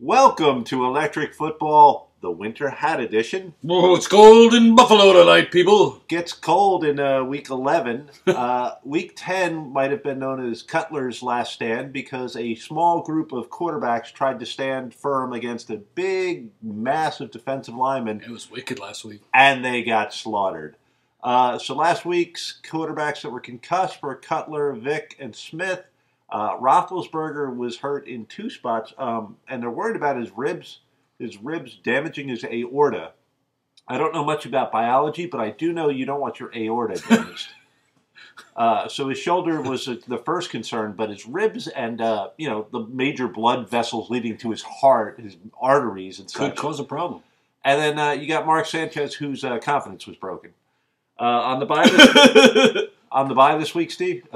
Welcome to Electric Football, the Winter Hat Edition. Oh, it's cold in Buffalo tonight, people. Gets cold in Week 11. Week 10 might have been known as Cutler's last stand because a small group of quarterbacks tried to stand firm against a big, massive defensive lineman. It was wicked last week. And they got slaughtered. So last week's quarterbacks that were concussed were Cutler, Vick, and Smith. Roethlisberger was hurt in two spots, and they're worried about his ribs damaging his aorta. I don't know much about biology, but I do know you don't want your aorta damaged. So his shoulder was the first concern, but his ribs and the major blood vessels leading to his heart, his arteries and such, could cause a problem. And then you got Mark Sanchez, whose confidence was broken. On the bye this week, Steve?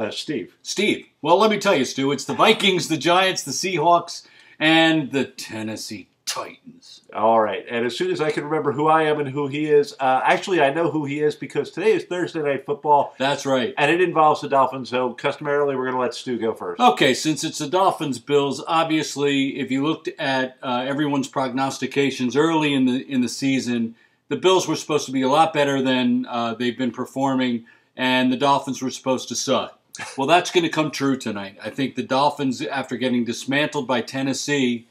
Steve. Well, let me tell you, Stu, it's the Vikings, the Giants, the Seahawks, and the Tennessee Titans. All right. And as soon as I can remember who I am and who he is, actually I know who he is because today is Thursday Night Football. That's right. And it involves the Dolphins, so customarily we're going to let Stu go first. Okay, since it's the Dolphins-Bills, obviously, if you looked at everyone's prognostications early in the season, the Bills were supposed to be a lot better than they've been performing, and the Dolphins were supposed to suck. Well, that's going to come true tonight. I think the Dolphins, after getting dismantled by Tennessee,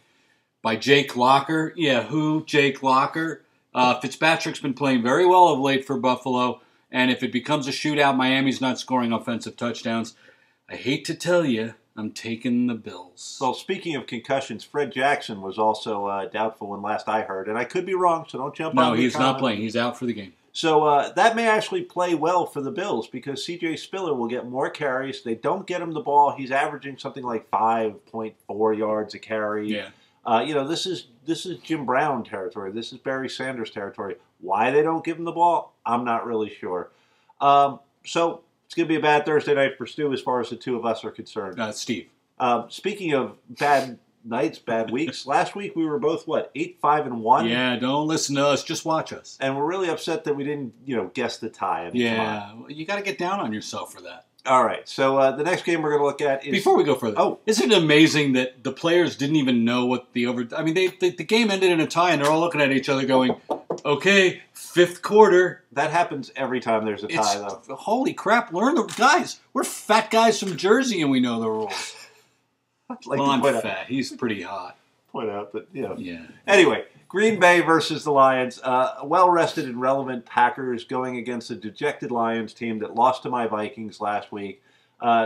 by Jake Locker. Yeah, who? Jake Locker. Fitzpatrick's been playing very well of late for Buffalo, and if it becomes a shootout, Miami's not scoring offensive touchdowns. I hate to tell you, I'm taking the Bills. Well, speaking of concussions, Fred Jackson was also doubtful when last I heard, and I could be wrong, so don't jump on me. No, he's not playing. He's out for the game. So that may actually play well for the Bills because C.J. Spiller will get more carries. They don't get him the ball. He's averaging something like 5.4 yards a carry. Yeah. This is Jim Brown territory. This is Barry Sanders territory. Why they don't give him the ball, I'm not really sure. So it's going to be a bad Thursday night for Stu as far as the two of us are concerned. Steve. Speaking of bad nights, bad weeks, last week we were both, 8-5-1? Yeah, don't listen to us. Just watch us. And we're really upset that we didn't, guess the tie. I mean, yeah, you got to get down on yourself for that. All right, so the next game we're going to look at is... Before we go further, isn't it amazing that the players didn't even know what the over... I mean, the game ended in a tie, and they're all looking at each other going, okay, fifth quarter. That happens every time there's a tie, though. Holy crap, learn the... Guys, we're fat guys from Jersey, and we know the rules. I'm fat. He's pretty hot. Point out, but, Yeah. Anyway, Green Bay versus the Lions. Well-rested and relevant Packers going against a dejected Lions team that lost to my Vikings last week.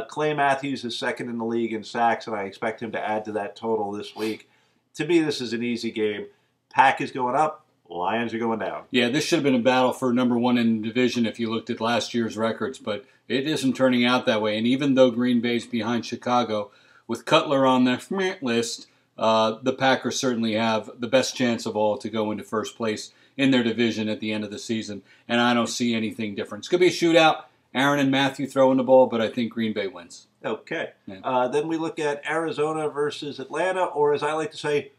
Clay Matthews is second in the league in sacks, and I expect him to add to that total this week. To me, this is an easy game. Pack is going up. Lions are going down. Yeah, this should have been a battle for number one in the division if you looked at last year's records, but it isn't turning out that way. And even though Green Bay's behind Chicago, with Cutler on the list, the Packers certainly have the best chance of all to go into first place in their division at the end of the season, and I don't see anything different. It's going to be a shootout. Aaron and Matthew throwing the ball, but I think Green Bay wins. Okay. Yeah. Then we look at Arizona versus Atlanta, or as I like to say,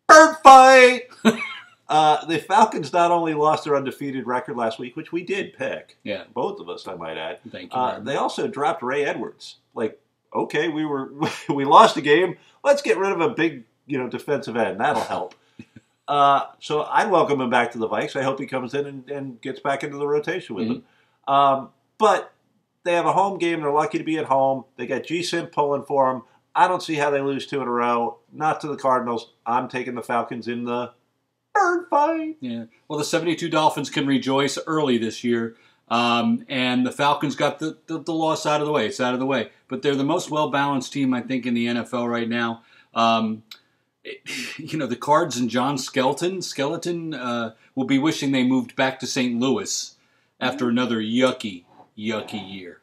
bird fight! The Falcons not only lost their undefeated record last week, which we did pick. Yeah. Both of us, I might add. Thank you. They also dropped Ray Edwards. Okay, we lost a game. Let's get rid of a big, defensive end. That'll help. So I'd welcome him back to the Vikes. I hope he comes in and gets back into the rotation with them. But they have a home game. They're lucky to be at home. They got G-Simp pulling for them. I don't see how they lose two in a row. Not to the Cardinals. I'm taking the Falcons in the bird fight. Yeah. Well, the 72 Dolphins can rejoice early this year. And the Falcons got the loss out of the way. It's out of the way. But they're the most well-balanced team, I think, in the NFL right now. The Cards and John Skeleton will be wishing they moved back to St. Louis after another yucky year.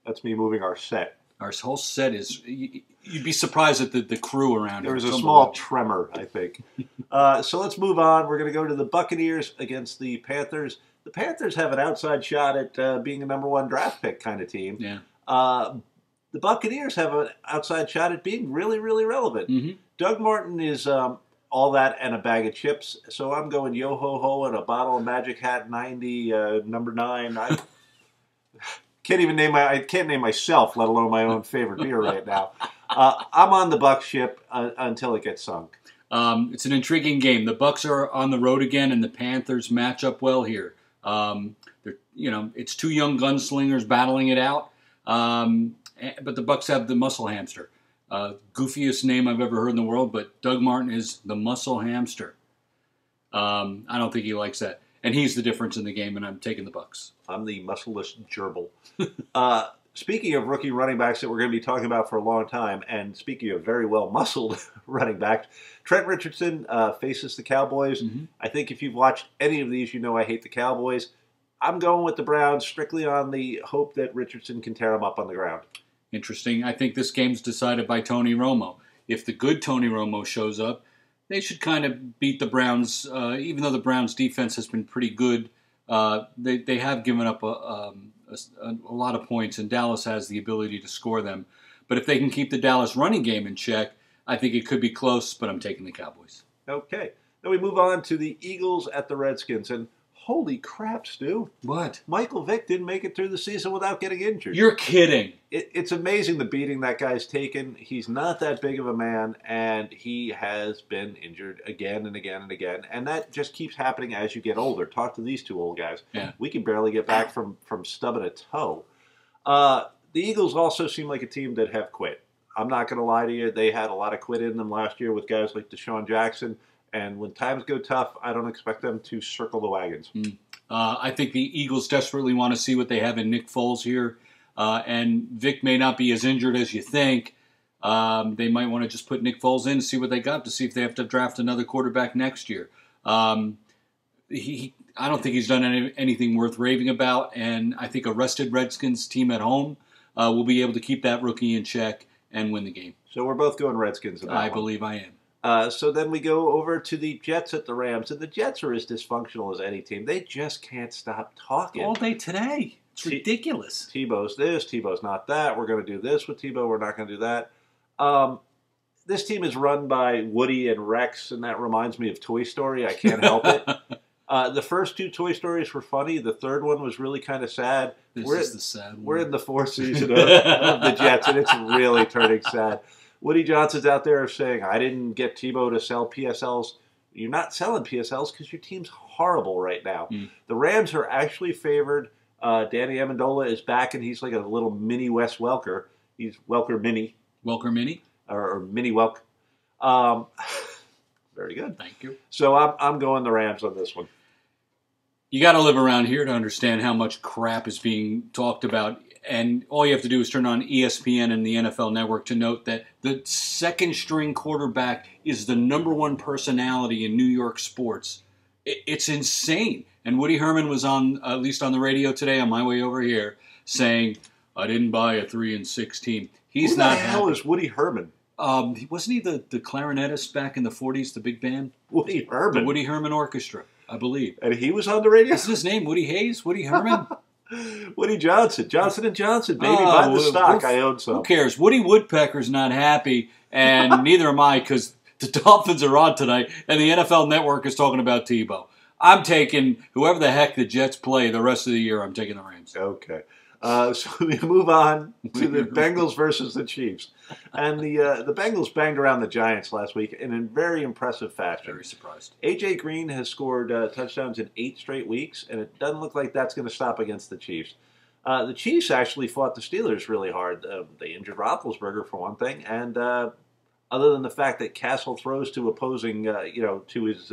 That's me moving our set. Our whole set is... You'd be surprised at the crew around here. There was a small tremor, I think. So let's move on. We're going to go to the Buccaneers against the Panthers. The Panthers have an outside shot at being a number one draft pick kind of team. Yeah. The Buccaneers have an outside shot at being really, really relevant. Mm-hmm. Doug Martin is all that and a bag of chips, so I'm going yo-ho-ho and a bottle of Magic Hat 90, number 9. I can't name myself, let alone my own favorite beer right now. I'm on the Buck ship until it gets sunk. It's an intriguing game. The Bucs are on the road again, and the Panthers match up well here. It's two young gunslingers battling it out, but the Bucs have the muscle hamster. Goofiest name I've ever heard in the world, but Doug Martin is the muscle hamster. I don't think he likes that. And he's the difference in the game, and I'm taking the Bucs. I'm the muscleless gerbil. Speaking of rookie running backs that we're going to be talking about for a long time, and speaking of very well-muscled running backs, Trent Richardson faces the Cowboys. Mm-hmm. I think if you've watched any of these, you know I hate the Cowboys. I'm going with the Browns strictly on the hope that Richardson can tear them up on the ground. Interesting. I think this game's decided by Tony Romo. If the good Tony Romo shows up, they should kind of beat the Browns, even though the Browns' defense has been pretty good. They have given up a lot of points, and Dallas has the ability to score them. But if they can keep the Dallas running game in check, I think it could be close, but I'm taking the Cowboys. Okay. Then we move on to the Eagles at the Redskins, and holy crap, Stu. What? Michael Vick didn't make it through the season without getting injured. You're kidding. It's amazing the beating that guy's taken. He's not that big of a man, and he has been injured again and again and again. And that just keeps happening as you get older. Talk to these two old guys. Yeah. We can barely get back from stubbing a toe. The Eagles also seem like a team that have quit. I'm not going to lie to you. They had a lot of quit in them last year with guys like Deshaun Jackson. And when times go tough, I don't expect them to circle the wagons. I think the Eagles desperately want to see what they have in Nick Foles here. And Vic may not be as injured as you think. They might want to just put Nick Foles in and see what they got to see if they have to draft another quarterback next year. I don't think he's done anything worth raving about. And I think a rested Redskins team at home will be able to keep that rookie in check and win the game. So we're both going Redskins in that I one. believe I am. So then we go over to the Jets at the Rams, and the Jets are as dysfunctional as any team. They just can't stop talking. All day today. It's ridiculous. Tebow's this, Tebow's not that. We're going to do this with Tebow. We're not going to do that. This team is run by Woody and Rex, and that reminds me of Toy Story. I can't help it. The first two Toy Stories were funny. The third one was really kind of sad. This is the sad one. We're in the fourth season of the Jets, and it's really turning sad. Woody Johnson's out there saying, I didn't get Tebow to sell PSLs. You're not selling PSLs because your team's horrible right now. The Rams are actually favored. Danny Amendola is back, and he's like a little mini Wes Welker. He's Welker Mini. Welker Mini? Or Mini Welk. Very good. Thank you. So I'm going the Rams on this one. You got to live around here to understand how much crap is being talked about. And all you have to do is turn on ESPN and the NFL Network to note that the second-string quarterback is the number one personality in New York sports. It's insane. And Woody Herman was on, at least on the radio today on my way over here, saying, I didn't buy a 3-6 team. He's not happy. Who the hell is Woody Herman? Wasn't he the clarinetist back in the 40s, the big band? Woody Herman? The Woody Herman Orchestra, I believe. And he was on the radio? Isn't his name Woody Hayes? Woody Herman? Woody Johnson. Johnson & Johnson, baby. Buy the stock. I own some. Who cares? Woody Woodpecker's not happy, and neither am I, because the Dolphins are on tonight, and the NFL Network is talking about Tebow. I'm taking whoever the heck the Jets play the rest of the year. I'm taking the Rams. Okay. So we move on to the Bengals versus the Chiefs. And the Bengals banged around the Giants last week in a very impressive fashion. Very surprised. A.J. Green has scored touchdowns in 8 straight weeks, and it doesn't look like that's going to stop against the Chiefs. The Chiefs actually fought the Steelers really hard. They injured Roethlisberger for one thing, and other than the fact that Castle throws to opposing, to his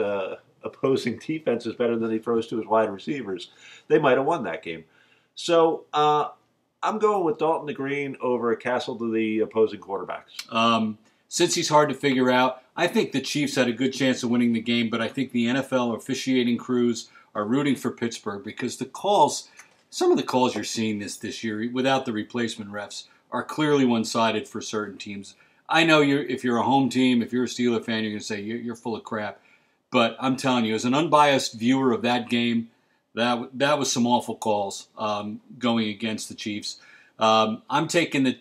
opposing defenses better than he throws to his wide receivers, they might have won that game. So I'm going with Dalton to Green over Castle to the opposing quarterbacks. Since he's hard to figure out, I think the Chiefs had a good chance of winning the game, but I think the NFL officiating crews are rooting for Pittsburgh because the calls, some of the calls you're seeing this year without the replacement refs are clearly one-sided for certain teams. I know if you're a home team, if you're a Steeler fan, you're going to say you're full of crap. But I'm telling you, as an unbiased viewer of that game, that was some awful calls going against the Chiefs. I'm taking the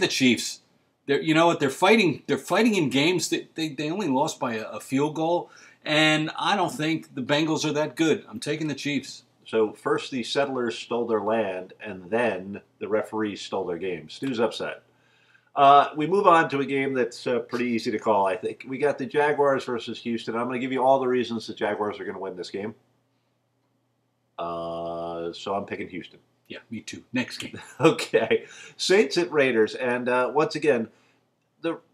Chiefs. You know what? They're fighting in games that they only lost by a field goal, and I don't think the Bengals are that good. I'm taking the Chiefs. So first the settlers stole their land, and then the referees stole their game. Stu's upset. We move on to a game that's pretty easy to call, I think. We got the Jaguars versus Houston. I'm going to give you all the reasons the Jaguars are going to win this game. So I'm picking Houston. Yeah, me too. Next game. Okay. Saints at Raiders. And once again,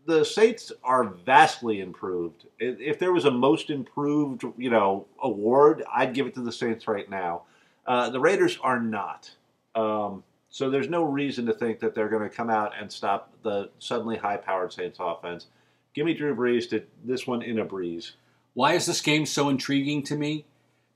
the Saints are vastly improved. If there was a most improved, award, I'd give it to the Saints right now. The Raiders are not. So there's no reason to think that they're going to come out and stop the suddenly high-powered Saints offense. Give me Drew Brees to this one in a breeze. Why is this game so intriguing to me?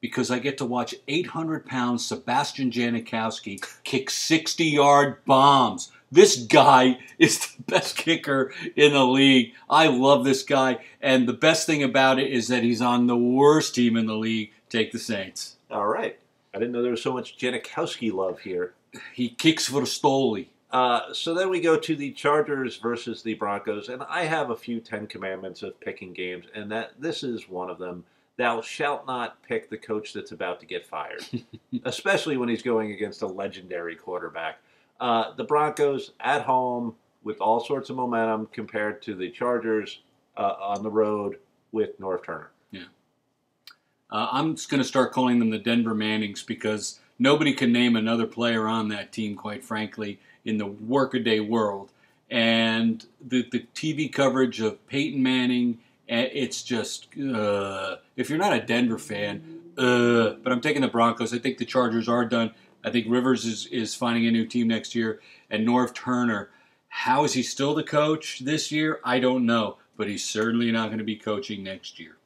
Because I get to watch 800-pound Sebastian Janikowski kick 60-yard bombs. This guy is the best kicker in the league. I love this guy. And the best thing about it is that he's on the worst team in the league. Take the Saints. All right. I didn't know there was so much Janikowski love here. He kicks for the Stoli. So then we go to the Chargers versus the Broncos. And I have a few 10 commandments of picking games. And this is one of them. Thou shalt not pick the coach that's about to get fired. Especially when he's going against a legendary quarterback. The Broncos at home with all sorts of momentum compared to the Chargers on the road with North Turner. Yeah. I'm just going to start calling them the Denver Mannings because nobody can name another player on that team, quite frankly, in the workaday world. And the TV coverage of Peyton Manning, it's just, if you're not a Denver fan, but I'm taking the Broncos. I think the Chargers are done. I think Rivers is finding a new team next year. And North Turner, how is he still the coach this year? I don't know. But he's certainly not going to be coaching next year.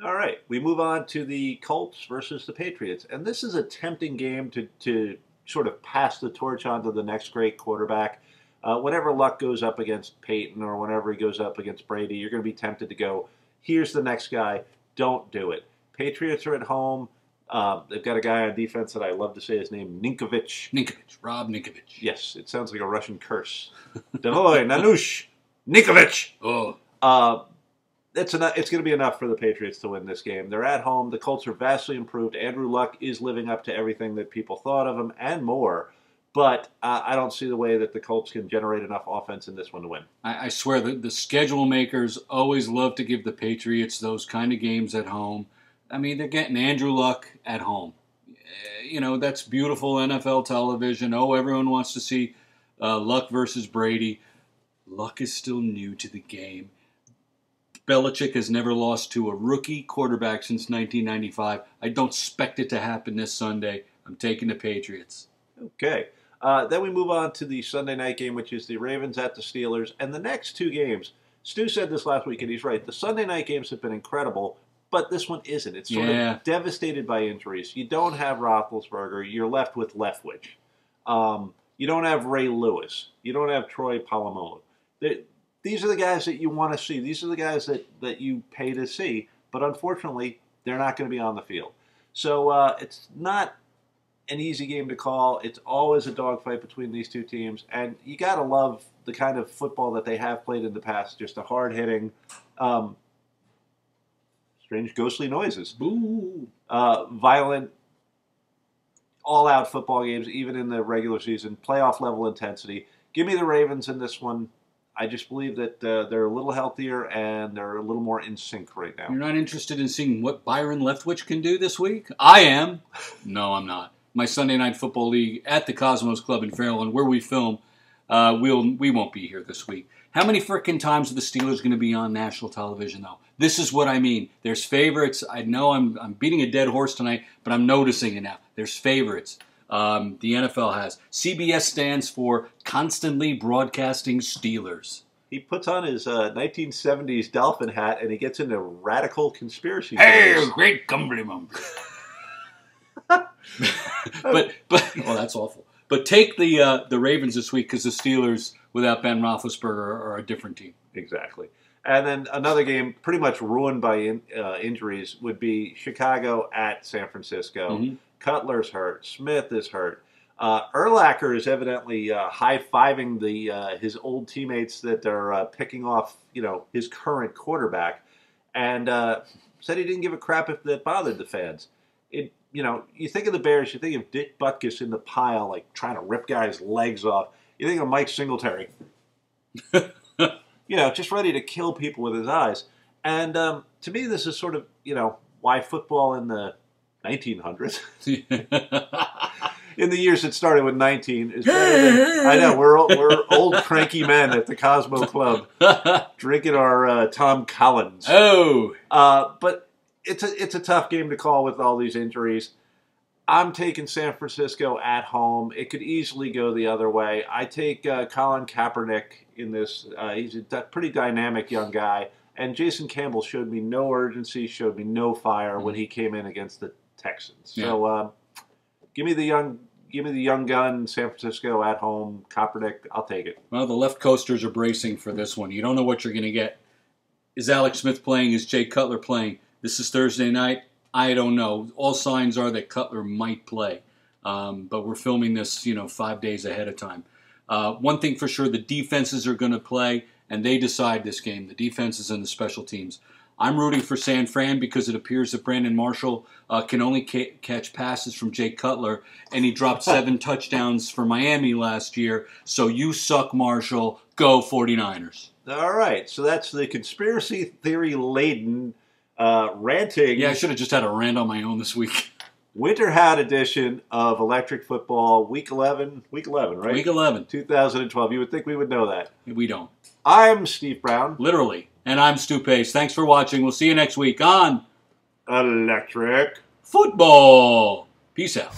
All right. We move on to the Colts versus the Patriots. And this is a tempting game to sort of pass the torch on to the next great quarterback. Whenever Luck goes up against Peyton or whenever he goes up against Brady, you're going to be tempted to go, here's the next guy. Don't do it. Patriots are at home. They've got a guy on defense that I love to say his name, Ninkovich. Rob Ninkovich. Yes, it sounds like a Russian curse. Davoy, Nanush, Ninkovich. Oh. It's going to be enough for the Patriots to win this game. They're at home. The Colts are vastly improved. Andrew Luck is living up to everything that people thought of him and more. But I don't see the way that the Colts can generate enough offense in this one to win. I swear that the schedule makers always love to give the Patriots those kind of games at home. I mean, they're getting Andrew Luck at home. That's beautiful NFL television. Oh, everyone wants to see Luck versus Brady. Luck is still new to the game. Belichick has never lost to a rookie quarterback since 1995. I don't expect it to happen this Sunday. I'm taking the Patriots. Okay. Then we move on to the Sunday night game, which is the Ravens at the Steelers. And the next two games, Stu said this last week, and he's right. The Sunday night games have been incredible, but this one isn't. It's sort of devastated by injuries. You don't have Roethlisberger. You're left with Leftwich. You don't have Ray Lewis. You don't have Troy Polamalu. These are the guys that you want to see. These are the guys that you pay to see. But unfortunately, they're not going to be on the field. So it's not an easy game to call. It's always a dogfight between these two teams. And you got to love the kind of football that they have played in the past. Just a hard-hitting, strange ghostly noises. Boo. Violent, all-out football games, even in the regular season. Playoff-level intensity. Give me the Ravens in this one. I just believe that they're a little healthier and they're a little more in sync right now. You're not interested in seeing what Byron Leftwich can do this week? I am. No, I'm not. My Sunday Night Football League at the Cosmos Club in Fairlawn, where we film, we won't be here this week. How many frickin' times are the Steelers going to be on national television, though? This is what I mean. There's favorites. I know I'm beating a dead horse tonight, but I'm noticing it now. There's favorites. The NFL has. CBS stands for Constantly Broadcasting Steelers. He puts on his 1970s Dolphin hat and he gets into radical conspiracy theories. Hey, great gumbly mumble. but that's awful. But take the Ravens this week because the Steelers without Ben Roethlisberger are a different team. Exactly. And then another game pretty much ruined by injuries would be Chicago at San Francisco. Mm-hmm. Cutler's hurt. Smith is hurt. Urlacher is evidently high-fiving his old teammates that are picking off, his current quarterback, and said he didn't give a crap if that bothered the fans. You think of the Bears, you think of Dick Butkus in the pile, like trying to rip guys' legs off. You think of Mike Singletary. Just ready to kill people with his eyes. And to me, this is sort of, why football in the 1900s, in the years it started with 19, is better than, I know, we're old cranky men at the Cosmo Club drinking our Tom Collins. Oh! But it's a tough game to call with all these injuries. I'm taking San Francisco at home. It could easily go the other way. I take Colin Kaepernick in this. He's a pretty dynamic young guy. And Jason Campbell showed me no urgency, showed me no fire when he came in against the Texans. Yeah. So give me the young gun, San Francisco at home, Kaepernick. I'll take it. Well, the left coasters are bracing for this one. You don't know what you're going to get. Is Alex Smith playing? Is Jay Cutler playing? This is Thursday night. I don't know. All signs are that Cutler might play, but we're filming this, 5 days ahead of time. One thing for sure, the defenses are going to play. And they decide this game, the defenses and the special teams. I'm rooting for San Fran because it appears that Brandon Marshall can only catch passes from Jay Cutler, and he dropped 7 touchdowns for Miami last year. So you suck, Marshall. Go 49ers. All right, so that's the conspiracy theory-laden ranting. Yeah, I should have just had a rant on my own this week. Winter Hat edition of Electric Football, Week 11, right? Week 11. 2012. You would think we would know that. We don't. I'm Steve Brown. Literally. And I'm Stu Pace. Thanks for watching. We'll see you next week on Electric Football. Peace out.